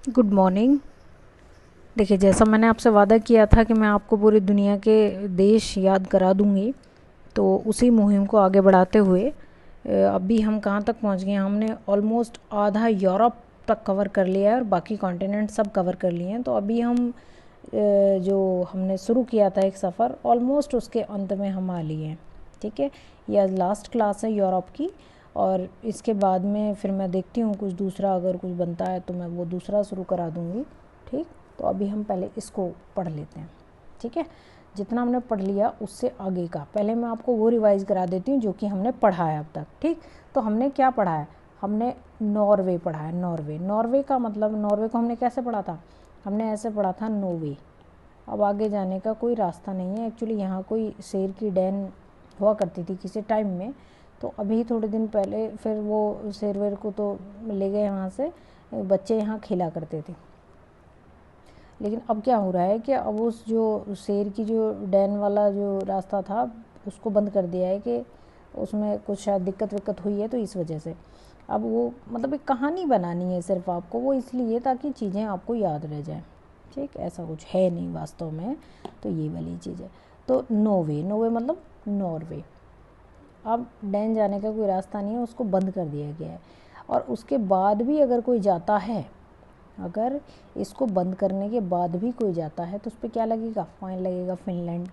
Good morning. देखिए, जैसा मैंने आपसे वादा किया था कि मैं आपको पूरी दुनिया के देश याद करा दूंगी, तो उसी मुहिम को आगे बढ़ाते हुए अभी हम कहाँ तक पहुँच गए हैं। हमने ऑलमोस्ट आधा यूरोप तक कवर कर लिया है और बाकी कॉन्टिनेंट सब कवर कर लिए हैं। तो अभी हम जो हमने शुरू किया था एक सफ़र, ऑलमोस्ट उसके अंत में हम आ लिए हैं। ठीक है, ये आज लास्ट क्लास है यूरोप की, और इसके बाद में फिर मैं देखती हूँ कुछ दूसरा अगर कुछ बनता है तो मैं वो दूसरा शुरू करा दूँगी। ठीक, तो अभी हम पहले इसको पढ़ लेते हैं। ठीक है, जितना हमने पढ़ लिया उससे आगे का पहले मैं आपको वो रिवाइज़ करा देती हूँ जो कि हमने पढ़ा है अब तक। ठीक, तो हमने क्या पढ़ा है? हमने नॉर्वे पढ़ा है। नॉर्वे, नॉर्वे का मतलब, नॉर्वे को हमने कैसे पढ़ा था? हमने ऐसे पढ़ा था, नोवे। अब आगे जाने का कोई रास्ता नहीं है। एक्चुअली यहाँ कोई शेर की डैन हुआ करती थी किसी टाइम में, तो अभी थोड़े दिन पहले फिर वो शेर वेर को तो ले गए वहाँ से, बच्चे यहाँ खेला करते थे। लेकिन अब क्या हो रहा है कि अब उस जो शेर की जो डैन वाला जो रास्ता था उसको बंद कर दिया है, कि उसमें कुछ शायद दिक्कत विक्कत हुई है, तो इस वजह से अब वो मतलब एक कहानी बनानी है सिर्फ आपको, वो इसलिए ताकि चीज़ें आपको याद रह जाएं। ठीक, ऐसा कुछ है नहीं वास्तव में, तो ये वाली चीज़ है। तो नोवे, नोवे मतलब नॉर्वे। अब डैन जाने का कोई रास्ता नहीं है, उसको बंद कर दिया गया है। और उसके बाद भी अगर कोई जाता है, अगर इसको बंद करने के बाद भी कोई जाता है तो उस पर क्या लगेगा? फाइन लगेगा, फिनलैंड।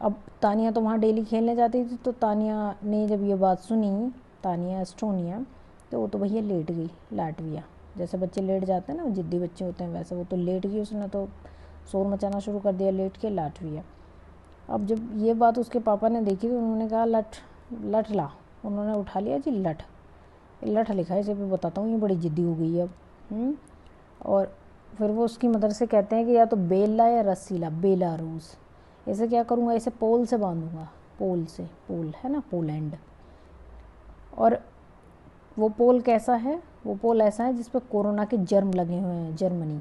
अब तानिया तो वहाँ डेली खेलने जाती थी, तो तानिया ने जब ये बात सुनी, तानिया एस्टोनिया, तो वो तो भैया लेट गई। लाटविया, जैसे बच्चे लेट जाते हैं ना, जिद्दी बच्चे होते हैं, वैसे वो तो लेट गई। उसने तो शोर मचाना शुरू कर दिया लेट के, लाटविया। अब जब ये बात उसके पापा ने देखी तो उन्होंने कहा, लठ लठ ला। उन्होंने उठा लिया जी लठ, लठ लिखा है इसे पे, बताता हूँ ये बड़ी जिद्दी हो गई है अब। और फिर वो उसकी मदर से कहते हैं कि या तो बेल ला या रस्सी ला, बेलारूस। इसे क्या करूँगा? इसे पोल से बांधूंगा, पोल से, पोल है ना, पोलैंड। और वो पोल कैसा है? वो पोल ऐसा है जिस पर कोरोना के जर्म लगे हुए हैं, जर्मनी।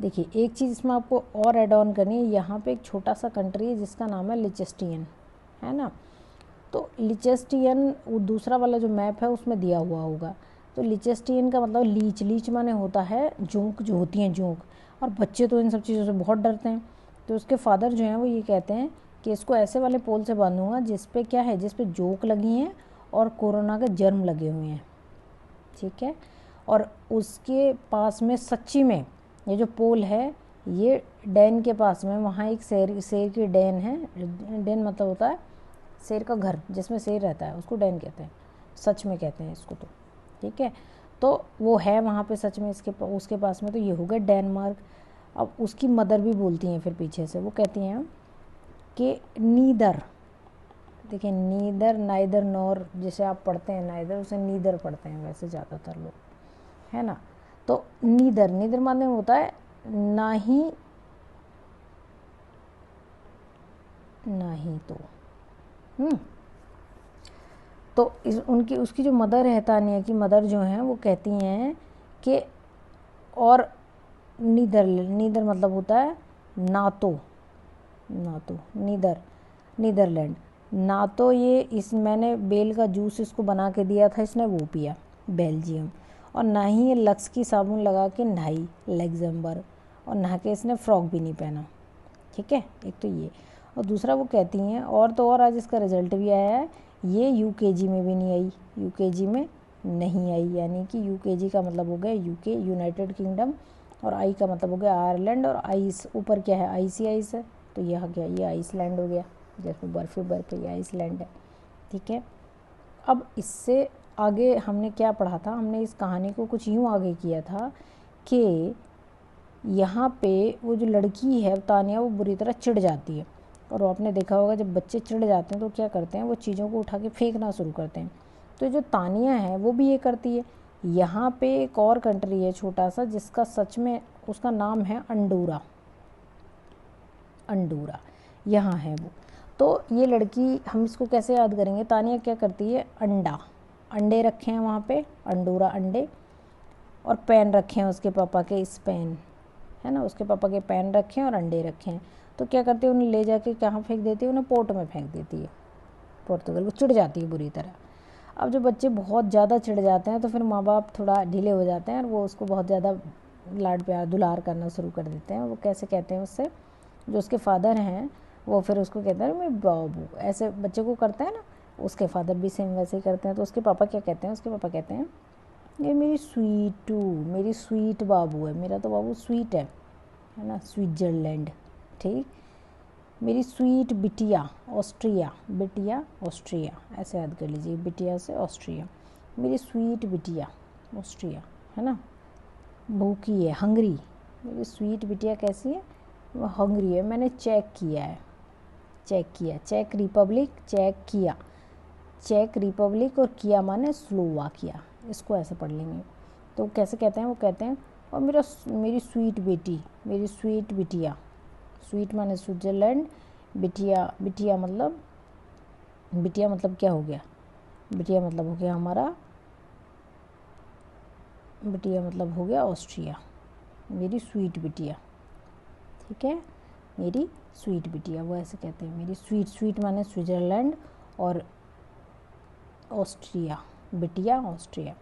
देखिए, एक चीज़ इसमें आपको और ऐड ऑन करनी है। यहाँ पे एक छोटा सा कंट्री है जिसका नाम है लिचेस्टियन, है ना। तो लिचेस्टियन, वो दूसरा वाला जो मैप है उसमें दिया हुआ होगा। तो लिचेस्टियन का मतलब लीच, लीच माने होता है जोंक, जो होती हैं जोंक। और बच्चे तो इन सब चीज़ों से बहुत डरते हैं। तो उसके फादर जो हैं वो ये कहते हैं कि इसको ऐसे वाले पोल से बांधूंगा जिस पे क्या है, जिस पे जोंक लगी हैं और कोरोना के जर्म लगे हुए हैं। ठीक है, और उसके पास में सच्ची में ये जो पोल है, ये डैन के पास में, वहाँ एक शेर, शेर की डैन है। डैन मतलब होता है शेर का घर, जिसमें शेर रहता है, उसको डैन कहते हैं, सच में कहते हैं इसको तो। ठीक है, तो वो है वहाँ पे सच में उसके पास में। तो ये हो गया डेनमार्क। अब उसकी मदर भी बोलती हैं फिर पीछे से, वो कहती हैं कि नीदर, देखिए नीदर, नाइदर, नॉर जिसे आप पढ़ते हैं नाइदर, उसे नीदर पढ़ते हैं वैसे ज़्यादातर लोग, है ना। तो नीदर, नीदर माने होता है ना ही, ना ही तो। तो उनकी, उसकी जो मदर है, तानिया की मदर जो हैं, वो कहती हैं कि, और नीदर, नीदर मतलब होता है नातो, नातो, नीदर, नीदरलैंड। ना तो ये, इस मैंने बेल का जूस इसको बना के दिया था, इसने वो पिया, बेल्जियम। और ना ही ये लक्स की साबुन लगा के नहाई, लग्जमबर्ग। और नहा के इसने फ्रॉक भी नहीं पहना। ठीक है, एक तो ये। और दूसरा वो कहती हैं, और तो और आज इसका रिजल्ट भी आया है, ये यूकेजी में भी नहीं आई, यूकेजी में नहीं आई। यानी कि यूकेजी का मतलब हो गया यूके, यूनाइटेड किंगडम, और आई का मतलब हो गया आयरलैंड। और आइस ऊपर क्या है? आइसी आइस है, तो ये आ गया, ये आइसलैंड हो गया, जैसे बर्फ़ ही बर्फ़ है, ये आइसलैंड है। ठीक है, अब इससे आगे हमने क्या पढ़ा था? हमने इस कहानी को कुछ यूँ आगे किया था कि यहाँ पे वो जो लड़की है तानिया, वो बुरी तरह चिढ़ जाती है। और वो आपने देखा होगा, जब बच्चे चिढ़ जाते हैं तो क्या करते हैं, वो चीज़ों को उठा के फेंकना शुरू करते हैं। तो जो तानिया है वो भी ये करती है। यहाँ पे एक और कंट्री है छोटा सा, जिसका सच में उसका नाम है अंडूरा, अंडूरा, यहाँ है वो। तो ये लड़की, हम इसको कैसे याद करेंगे? तानिया क्या करती है, अंडा, अंडे रखे हैं वहाँ पे, अंडूरा अंडे, और पेन रखे हैं उसके पापा के, स्पेन, है ना, उसके पापा के पेन रखे हैं और अंडे रखे हैं। तो क्या करती है, उन्हें ले जाके कहाँ फेंक देती है? उन्हें पोर्ट में फेंक देती है, पोर्तुगल। वो चिढ़ जाती है बुरी तरह। अब जब बच्चे बहुत ज़्यादा चिढ़ जाते हैं तो फिर माँ बाप थोड़ा ढीले हो जाते हैं और वो उसको बहुत ज़्यादा लाड प्यार दुलार करना शुरू कर देते हैं। वो कैसे कहते हैं उससे, जो उसके फादर हैं वो फिर उसको कहते हैं मैं बाबू, ऐसे बच्चे को करते हैं ना, उसके फादर भी सेम वैसे ही करते हैं। तो उसके पापा क्या कहते हैं, उसके पापा कहते हैं ये मेरी स्वीटू, मेरी स्वीट बाबू है, मेरा तो बाबू स्वीट है ना, स्विट्ज़रलैंड, ठीक, मेरी स्वीट बिटिया ऑस्ट्रिया, बिटिया ऑस्ट्रिया, ऐसे याद कर लीजिए, बिटिया से ऑस्ट्रिया, मेरी स्वीट बिटिया ऑस्ट्रिया, है ना, भूखी है, हंगरी, मेरी स्वीट बिटिया कैसी है, वो हंगरी है, मैंने चेक किया है, चेक किया, चेक रिपब्लिक, चेक किया, चेक रिपब्लिक और किया माने स्लोवाकिया, इसको ऐसे पढ़ लेंगे। तो कैसे कहते हैं, वो कहते हैं और मेरी स्वीट बेटी, मेरी स्वीट बिटिया, स्वीट माने स्विट्ज़रलैंड, बिटिया, बिटिया मतलब क्या हो गया, बिटिया मतलब हो गया हमारा, बिटिया मतलब हो गया ऑस्ट्रिया, मेरी स्वीट बिटिया, ठीक है, मेरी स्वीट बिटिया, वो ऐसे कहते हैं, मेरी स्वीट, स्वीट माने स्विट्ज़रलैंड और ऑस्ट्रिया, बिटिया ऑस्ट्रिया,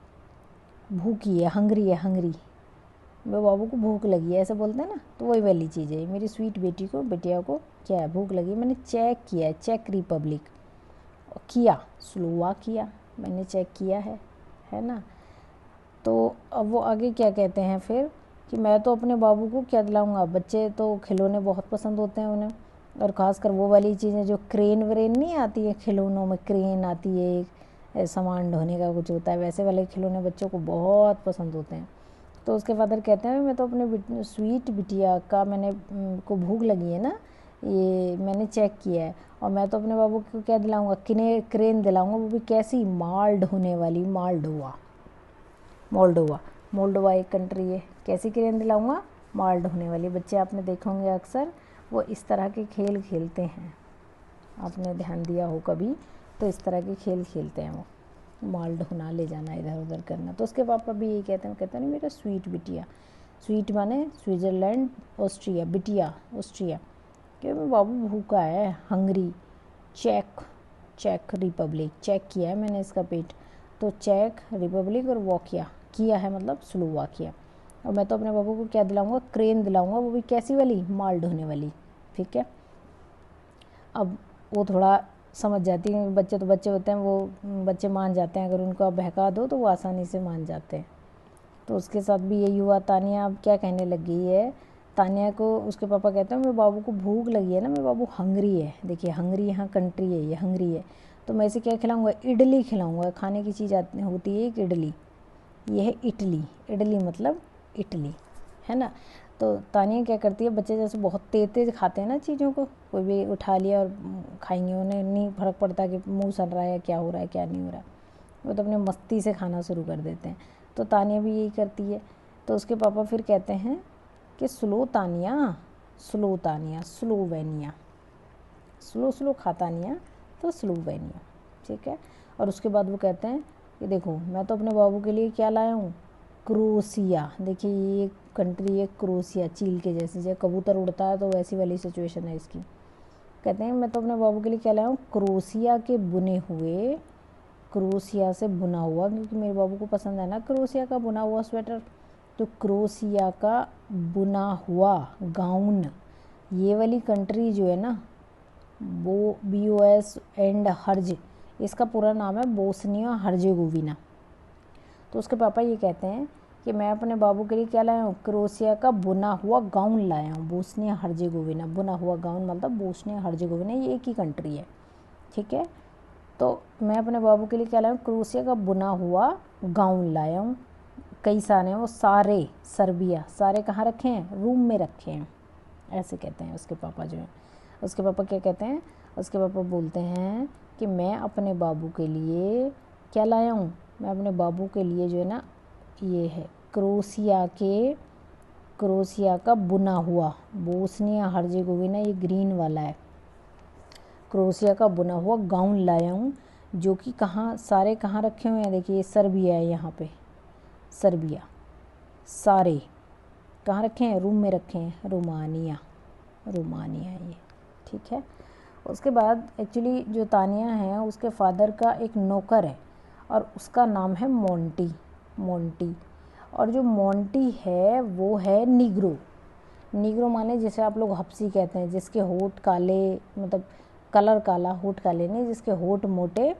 भूखी है, हंगरी है, हंगरी, मेरे बाबू को भूख लगी है, ऐसे बोलते हैं ना, तो वही वाली चीज़ है, मेरी स्वीट बेटी को, बिटिया को क्या है, भूख लगी, मैंने चेक किया है, चेक रिपब्लिक, किया स्लोवाकिया, मैंने चेक किया है ना। तो अब वो आगे क्या कहते हैं फिर कि मैं तो अपने बाबू को क्या दिलाऊंगा, बच्चे तो खिलौने बहुत पसंद होते हैं उन्हें, और ख़ासकर वो वाली चीज़ें जो क्रेन व्रेन नहीं आती है, खिलौनों में क्रेन आती है, एक सामान ढोने का कुछ होता है, वैसे वाले खिलौने बच्चों को बहुत पसंद होते हैं। तो उसके फादर कहते हैं मैं तो अपने स्वीट बिटिया का, मैंने को भूख लगी है ना, ये मैंने चेक किया है, और मैं तो अपने बाबू को क्या दिलाऊंगा, क्रेन दिलाऊंगा, वो भी कैसी, माल्ड होने वाली, माल्डोवा, मोल्डोवा, मोल्डोवा एक कंट्री है, कैसी क्रेन दिलाऊंगा, माल्ड होने वाली। बच्चे आपने देखे होंगे अक्सर वो इस तरह के खेल खेलते हैं, आपने ध्यान दिया हो कभी, तो इस तरह के खेल खेलते हैं वो, माल्ड होना, ले जाना, इधर उधर करना। तो उसके पापा भी यही कहते हैं, कहते हैं मेरा स्वीट बिटिया, स्वीट माने स्विट्ज़रलैंड, ऑस्ट्रिया, बिटिया ऑस्ट्रिया, कि मैं बाबू भूखा है, Hungary, check, check Republic, check किया है मैंने इसका पेट, तो चेक रिपब्लिक और वॉकिया, किया है मतलब स्लोवाकिया, और मैं तो अपने बाबू को क्या दिलाऊंगा, क्रेन दिलाऊंगा, वो भी कैसी वाली, माल्ड होने वाली, ठीक है। अब वो थोड़ा समझ जाती हैं, बच्चे तो बच्चे होते हैं, वो बच्चे मान जाते हैं, अगर उनको आप बहका दो तो वो आसानी से मान जाते हैं। तो उसके साथ भी यही हुआ, तानिया अब क्या कहने लग गई है, तानिया को उसके पापा कहते हैं मेरे बाबू को भूख लगी है ना, मेरे बाबू हंगरी है, देखिए हंगरी यहाँ कंट्री है, ये हंगरी है, तो मैं इसे क्या खिलाऊंगा, इडली खिलाऊंगा, खाने की चीज़ होती है एक इडली, ये है इटली, इडली मतलब इटली, है ना। तो तानिया क्या करती है, बच्चे जैसे बहुत तेज तेज खाते हैं ना चीज़ों को, कोई भी उठा लिया और खाएंगे, उन्हें नहीं फ़र्क पड़ता कि मुंह सन रहा है, क्या हो रहा है, क्या नहीं हो रहा है, वो तो अपने मस्ती से खाना शुरू कर देते हैं। तो तानिया भी यही करती है। तो उसके पापा फिर कहते हैं कि slow Tania, slow Tania, Slovenia, slow slow खा तानिया, तो स्लोवेनिया, ठीक है। और उसके बाद वो कहते हैं कि देखो मैं तो अपने बाबू के लिए क्या लाया हूँ, क्रोशिया, देखिए ये कंट्री है क्रोशिया, चील के जैसे, जैसे कबूतर उड़ता है तो वैसी वाली सिचुएशन है इसकी। कहते हैं मैं तो अपने बाबू के लिए क्या लाया हूँ, क्रोशिया के बुने हुए, क्रोशिया से बुना हुआ, क्योंकि मेरे बाबू को पसंद है ना क्रोशिया का बुना हुआ स्वेटर, तो क्रोशिया का बुना हुआ गाउन, ये वाली कंट्री जो है ना, वो BOS एंड हर्ज, इसका पूरा नाम है बोस्निया हर्जेगोविना। तो उसके पापा ये कहते हैं कि मैं अपने बाबू के लिए क्या लाया हूँ, क्रोशिया का बुना हुआ गाउन लाया हूँ, बोस्निया हर्जेगोविना, बुना हुआ गाउन मतलब बोस्निया हर्जेगोविना, ये एक ही कंट्री है, ठीक है। तो मैं अपने बाबू के लिए क्या लाया हूँ, क्रोशिया का बुना हुआ गाउन लाया हूँ, कई सारे हैं वो, सारे सर्बिया, सारे कहाँ रखे हैं, रूम में रखे हैं, ऐसे कहते हैं उसके पापा जो हैं। उसके पापा क्या कहते हैं, उसके पापा बोलते हैं कि मैं अपने बाबू के लिए क्या लाया हूँ, मैं अपने बाबू के लिए जो है ना, ये है क्रोशिया का बुना हुआ, बोस्निया हर्जेगोविना ये ग्रीन वाला है, क्रोशिया का बुना हुआ गाउन लाया हूँ, जो कि कहाँ, सारे कहाँ रखे हुए हैं, देखिए सर्बिया है, यहाँ पे सर्बिया, सारे कहाँ रखे हैं, रूम में रखे हैं, रोमानिया, रोमानिया ये, ठीक है। उसके बाद एक्चुअली जो तानिया है उसके फादर का एक नौकर है, और उसका नाम है मोंटी। मोंटी। और जो मोंटी है वो है निग्रो। निग्रो माने जैसे आप लोग हप्सी कहते हैं, जिसके होठ काले, मतलब कलर काला, होठ काले नहीं, जिसके होठ मोटे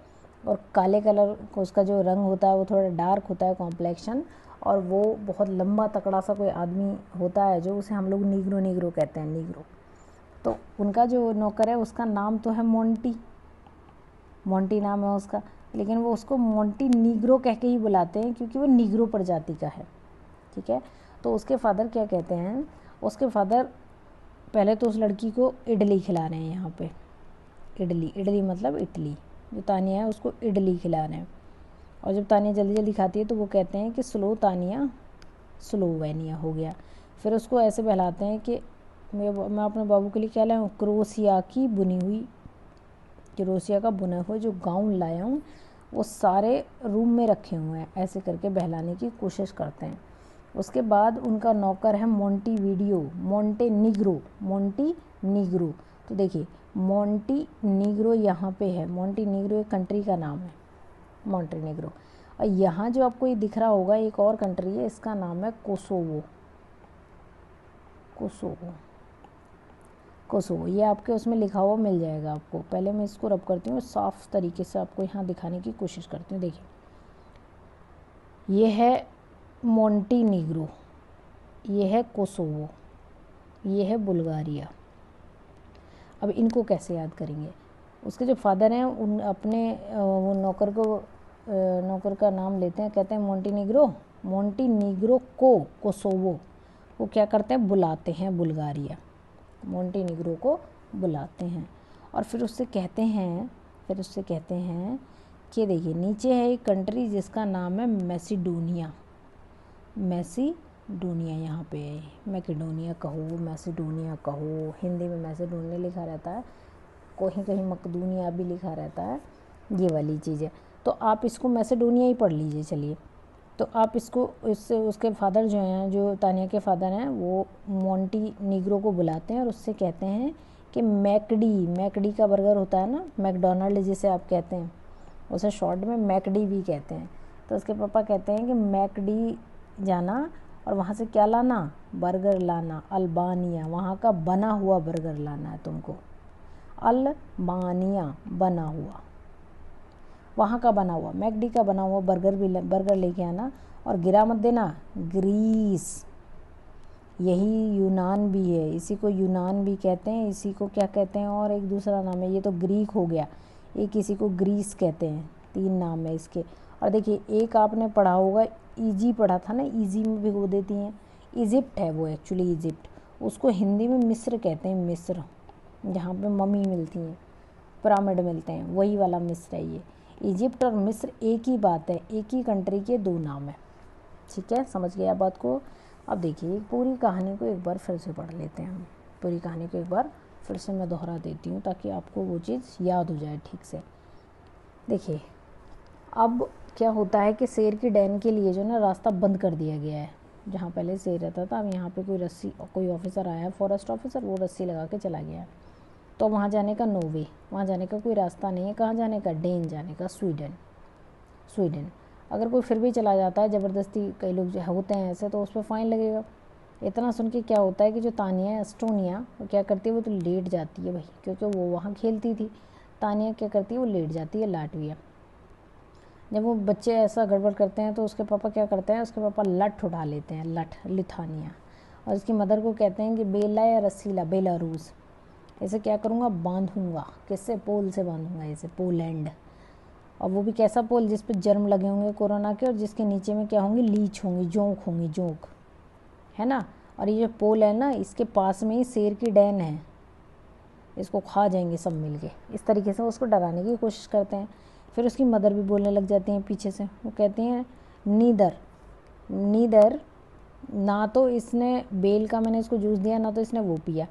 और काले कलर को, उसका जो रंग होता है वो थोड़ा डार्क होता है कॉम्प्लेक्शन, और वो बहुत लंबा तकड़ा सा कोई आदमी होता है जो, उसे हम लोग निग्रो निग्रो कहते हैं, निग्रो। तो उनका जो नौकर है उसका नाम तो है मोंटी, मोंटी नाम है उसका, लेकिन वो उसको मोंटी निग्रो कह के ही बुलाते हैं क्योंकि वो निग्रो प्रजाति का है। ठीक है। तो उसके फादर क्या कहते हैं, उसके फादर पहले तो उस लड़की को इडली खिला रहे हैं यहाँ पे। इडली, इडली मतलब इडली, जो तानिया है उसको इडली खिला रहे हैं। और जब तानिया जल्दी जल्दी खाती है तो वो कहते हैं कि स्लो तानिया स्लोवेनिया हो गया। फिर उसको ऐसे बहलाते हैं कि मैं अपने बाबू के लिए क्या लाया हूँ, क्रोशिया की बुनी हुई, क्रोशिया का बुना हुआ जो गाउन लाया हूँ वो सारे रूम में रखे हुए हैं, ऐसे करके बहलाने की कोशिश करते हैं। उसके बाद उनका नौकर है Monty video, Monte Negro, Monty Negro. तो देखिए मोंटी निग्रो यहाँ पे है, मोंटी निग्रो एक कंट्री का नाम है, मोंटे निग्रो। और यहाँ जो आपको ये दिख रहा होगा एक और कंट्री है, इसका नाम है कोसोवो। कोसोवो, कोसोवो, ये आपके उसमें लिखा हुआ मिल जाएगा आपको। पहले मैं इसको रब करती हूँ, साफ तरीके से आपको यहाँ दिखाने की कोशिश करती हूँ। देखिए ये है मोंटी निग्रो, ये है कोसोवो, ये है बुल्गारिया। अब इनको कैसे याद करेंगे, उसके जो फादर हैं उन अपने वो नौकर को, नौकर का नाम लेते हैं, कहते हैं मोंटी निग्रो, मोंटी निग्रो को कोसोवो वो क्या करते हैं, बुलाते हैं बुल्गारिया, मोंटी निग्रो को बुलाते हैं। और फिर उससे कहते हैं, कि देखिए नीचे है एक कंट्री जिसका नाम है मैसिडोनिया, मैसिडोनिया यहाँ पे है, मैकेडोनिया कहो, मैसिडोनिया कहो, हिंदी में मैसिडोनिया लिखा रहता है, कहीं कहीं मकदूनिया भी लिखा रहता है, ये वाली चीज़ है। तो आप इसको मैसिडोनिया ही पढ़ लीजिए। चलिए, तो आप इसको, इससे उसके फादर जो हैं, जो तानिया के फादर हैं, वो मोंटी निग्रो को बुलाते हैं और उससे कहते हैं कि मैकडी का बर्गर होता है ना, मैकडोनल्ड जिसे आप कहते हैं, उसे शॉर्ट में मैकडी भी कहते हैं। तो उसके पापा कहते हैं कि मैकडी जाना और वहाँ से क्या लाना, बर्गर लाना, अल्बानिया, वहाँ का बना हुआ बर्गर लाना है तुमको, अल्बानिया बना हुआ, वहाँ का बना हुआ, मैकडी का बना हुआ बर्गर लेके आना। और गिरा मत देना, ग्रीस, यही यूनान भी है, इसी को यूनान भी कहते हैं, इसी को क्या कहते हैं और एक दूसरा नाम है, ये तो ग्रीक हो गया, एक इसी को ग्रीस कहते हैं, 3 नाम है इसके। और देखिए एक आपने पढ़ा होगा, ईजी पढ़ा था ना, ईजी में भिगो देती हैं, इजिप्ट है वो एक्चुअली, इजिप्ट, उसको हिंदी में मिस्र कहते हैं, मिस्र, जहाँ पे मम्मी मिलती हैं, पिरामिड मिलते हैं, वही वाला मिस्र है ये। इजिप्ट और मिस्र एक ही बात है, एक ही कंट्री के 2 नाम है। ठीक है, समझ गए आप बात को। अब देखिए पूरी कहानी को एक बार फिर से पढ़ लेते हैं हम, पूरी कहानी को एक बार फिर से मैं दोहरा देती हूँ ताकि आपको वो चीज़ याद हो जाए ठीक से। देखिए अब क्या होता है कि शेर की डैन के लिए जो ना रास्ता बंद कर दिया गया है, जहाँ पहले शेर रहता था, अब यहाँ पे कोई ऑफिसर आया है, फॉरेस्ट ऑफिसर, वो रस्सी लगा के चला गया है। तो वहाँ जाने का नो वे, वहाँ जाने का कोई रास्ता नहीं है। कहाँ जाने का, डेन जाने का, स्वीडन। अगर कोई फिर भी चला जाता है ज़बरदस्ती, कई लोग जो होते हैं ऐसे, तो उस पर फ़ाइन लगेगा। इतना सुन के क्या होता है कि जो तानिया है, एस्टोनिया, वो क्या करती है, वो तो लेट जाती है भाई, क्योंकि वो वहाँ खेलती थी। तानिया क्या करती है, वो लेट जाती है लाटविया। जब वो बच्चे ऐसा गड़बड़ करते हैं तो उसके पापा क्या करते हैं, उसके पापा लठ उठा लेते हैं, लठ, लिथानिया, और उसकी मदर को कहते हैं कि बेला या रसीला, बेलारूस, इसे क्या करूँगा, बांधूंगा, किससे, पोल से बांधूंगा इसे, पोलैंड। और वो भी कैसा पोल, जिस पे जर्म लगे होंगे कोरोना के, और जिसके नीचे में क्या होंगी, लीच होंगी, जोंक, है ना। और ये जो पोल है ना, इसके पास में ही शेर की डैन है, इसको खा जाएंगे सब मिलके। इस तरीके से उसको डराने की कोशिश करते हैं। फिर उसकी मदर भी बोलने लग जाती हैं पीछे से, वो कहती हैं नीदर, ना तो इसने बेल का मैंने इसको जूस दिया, ना तो इसने वो पिया,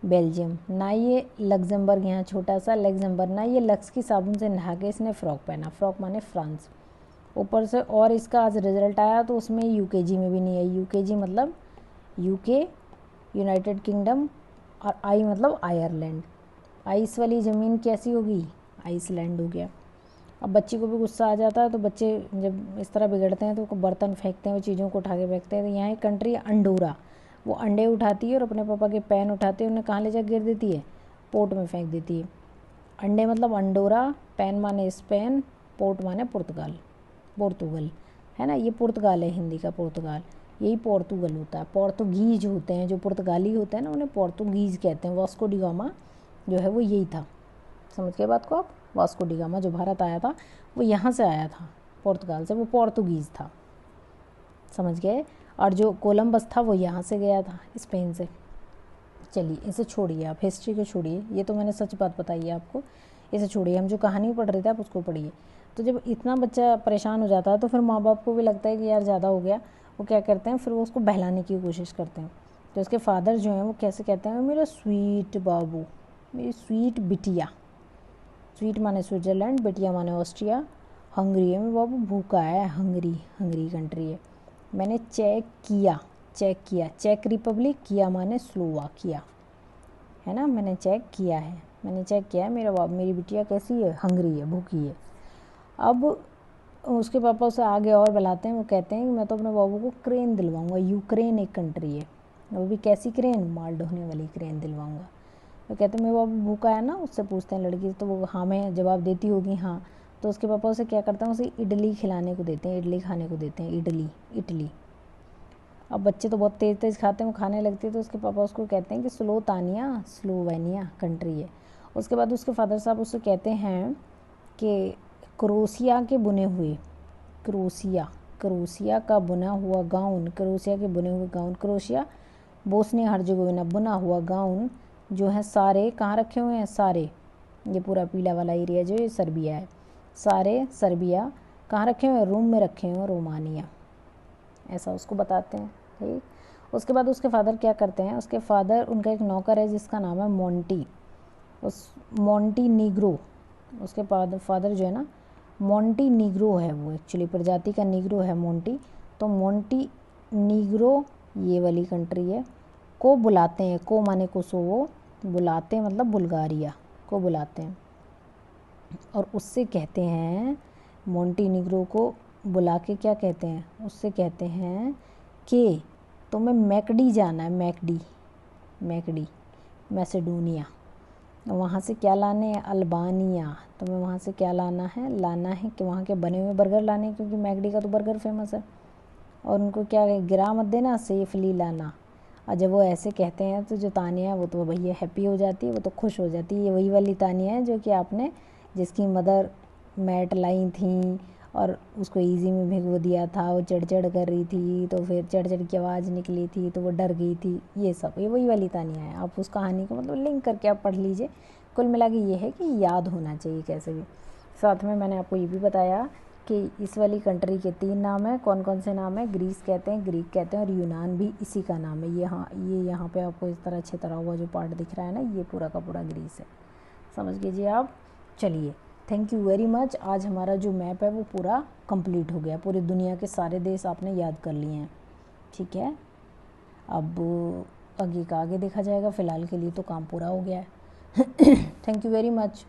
बेल्जियम, ना ये लग्जमबर्ग, यहाँ छोटा सा लग्जमबर्ग, ना ये लक्स की साबुन से नहा के इसने फ़्रॉक पहना, फ़्रॉक माने फ्रांस, ऊपर से। और इसका आज रिजल्ट आया तो उसमें यूकेजी में भी नहीं आई, यूकेजी मतलब यूके, यूनाइटेड किंगडम, और आई मतलब आयरलैंड। आइस वाली ज़मीन कैसी होगी, आइसलैंड हो गया। अब बच्ची को भी गुस्सा आ जाता है, तो बच्चे जब इस तरह बिगड़ते हैं तो वो बर्तन फेंकते हैं, वो चीज़ों को उठा के फेंकते हैं। तो यहाँ एक कंट्री है अंडोरा, वो अंडे उठाती है और अपने पापा के पेन उठाते हैं, उन्हें कहाँ ले जा गिर देती है, पोर्ट में फेंक देती है। अंडे मतलब अंडोरा, पेन माने स्पेन, पोर्ट माने पुर्तगाल, पोर्तुगल है ना, ये पुर्तगाल है हिंदी का, पुर्तगाल यही पोर्तुगल होता है। पोर्तुगीज होते हैं जो पुर्तगाली होते हैं ना, उन्हें पोर्तुगीज़ कहते हैं। वास्को डी गामा जो है वो यही था, समझ गए बात को आप। वास्को डी गामा जो भारत आया था वो यहाँ से आया था, पुर्तगाल से, वो पोर्तुगीज़ था, समझ गए। और जो कोलंबस था वो यहाँ से गया था, स्पेन से। चलिए इसे छोड़िए, आप हिस्ट्री को छोड़िए, ये तो मैंने सच बात बताई है आपको, इसे छोड़िए। हम जो कहानी पढ़ रहे थे आप उसको पढ़िए। तो जब इतना बच्चा परेशान हो जाता है तो फिर माँ बाप को भी लगता है कि यार ज़्यादा हो गया, वो क्या करते हैं, फिर वो उसको बहलाने की कोशिश करते हैं। तो उसके फादर जो हैं वो कैसे कहते हैं, मेरा स्वीट बाबू, मेरी स्वीट बिटिया, स्वीट माने स्विट्ज़रलैंड, बिटिया माने ऑस्ट्रिया, हंगरी है मेरा बाबू, भूखा है, हंगरी, हंगरी कंट्री है। मैंने चेक किया, चेक किया, चेक रिपब्लिक, किया माने स्लोवाकिया, है ना, मैंने चेक किया है, मैंने चेक किया है, मेरा बाबू, मेरी बिटिया कैसी है, हंगरी है, भूखी है। अब उसके पापा उसे आगे और बुलाते हैं, वो कहते हैं कि मैं तो अपने बाबू को क्रेन दिलवाऊंगा। यूक्रेन एक कंट्री है, वो भी कैसी क्रेन, माल ढोने वाली क्रेन दिलवाऊंगा। वो कहते हैं मेरा बाबू भूखा है ना, उससे पूछते हैं लड़की, तो वो हाँ में जवाब देती होगी हाँ। तो उसके पापा उसे क्या करते हैं, उसे इडली खिलाने को देते हैं, इडली खाने को देते हैं, इडली, इडली। अब बच्चे तो बहुत तेज़ तेज़ खाते हैं, वो खाने लगते हैं, तो उसके पापा उसको कहते हैं कि स्लोतानिया, स्लोवेनिया कंट्री है। उसके बाद उसके फादर साहब उससे कहते हैं कि क्रोशिया के बुने हुए, क्रोशिया, क्रोशिया का बुना हुआ गाउन, क्रोशिया के बुने हुए गाउन, क्रोशिया बोस्निया हर्जेगोविना, बुना हुआ गाउन जो है सारे कहाँ रखे हुए हैं, सारे, ये पूरा पीला वाला एरिया जो ये सर्बिया है, सारे सर्बिया कहाँ रखे हुए हैं, रोम में रखे हुए हैं, रोमानिया, ऐसा उसको बताते हैं। ठीक, उसके बाद उसके फादर क्या करते हैं, उसके फादर, उनका एक नौकर है जिसका नाम है मोंटी, उस मोंटी नीग्रो, उसके फादर जो है ना मोंटी नीग्रो है, वो एक्चुअली प्रजाति का नीग्रो है मोंटी। तो मोंटी नीग्रो ये वाली कंट्री है, को बुलाते हैं, को माने कोसोवो, बुलाते हैं मतलब बुल्गारिया को बुलाते हैं, और उससे कहते हैं, मोंटीनिग्रो को बुला के क्या कहते हैं, उससे कहते हैं कि तुम्हें मैकडी जाना है, मैकडी, मैकडी मैसेडोनिया, वहाँ से क्या लाने हैं, अल्बानिया, तुम्हें वहाँ से क्या लाना है कि वहाँ के बने हुए बर्गर लाने, क्योंकि मैकडी का तो बर्गर फेमस है। और उनको क्या गिरा मत देना, सेफली लाना। और जब वो ऐसे कहते हैं तो जो तानिया है वो तो भैया हैप्पी हो जाती है, वो तो खुश हो जाती है। ये वही वाली तानिया है जो कि आपने, जिसकी मदर मैट लाई थी और उसको इजी में भिगो दिया था, वो चढ़ कर रही थी, तो फिर चढ़ की आवाज़ निकली थी तो वो डर गई थी, ये सब ये वही वाली तानिया है। आप उस कहानी को मतलब लिंक करके आप पढ़ लीजिए। कुल मिला के ये है कि याद होना चाहिए कैसे भी। साथ में मैंने आपको ये भी बताया कि इस वाली कंट्री के 3 नाम हैं, कौन कौन से नाम हैं, ग्रीस कहते हैं, ग्रीक कहते हैं, और यूनान भी इसी का नाम है। ये यहाँ पे आपको इस तरह छितरा हुआ जो पार्ट दिख रहा है ना, ये पूरा का पूरा ग्रीस है, समझ लीजिए आप। चलिए, थैंक यू वेरी मच। आज हमारा जो मैप है वो पूरा कंप्लीट हो गया, पूरी दुनिया के सारे देश आपने याद कर लिए हैं, ठीक है। अब आगे का आगे देखा जाएगा, फ़िलहाल के लिए तो काम पूरा हो गया है। Thank you very much.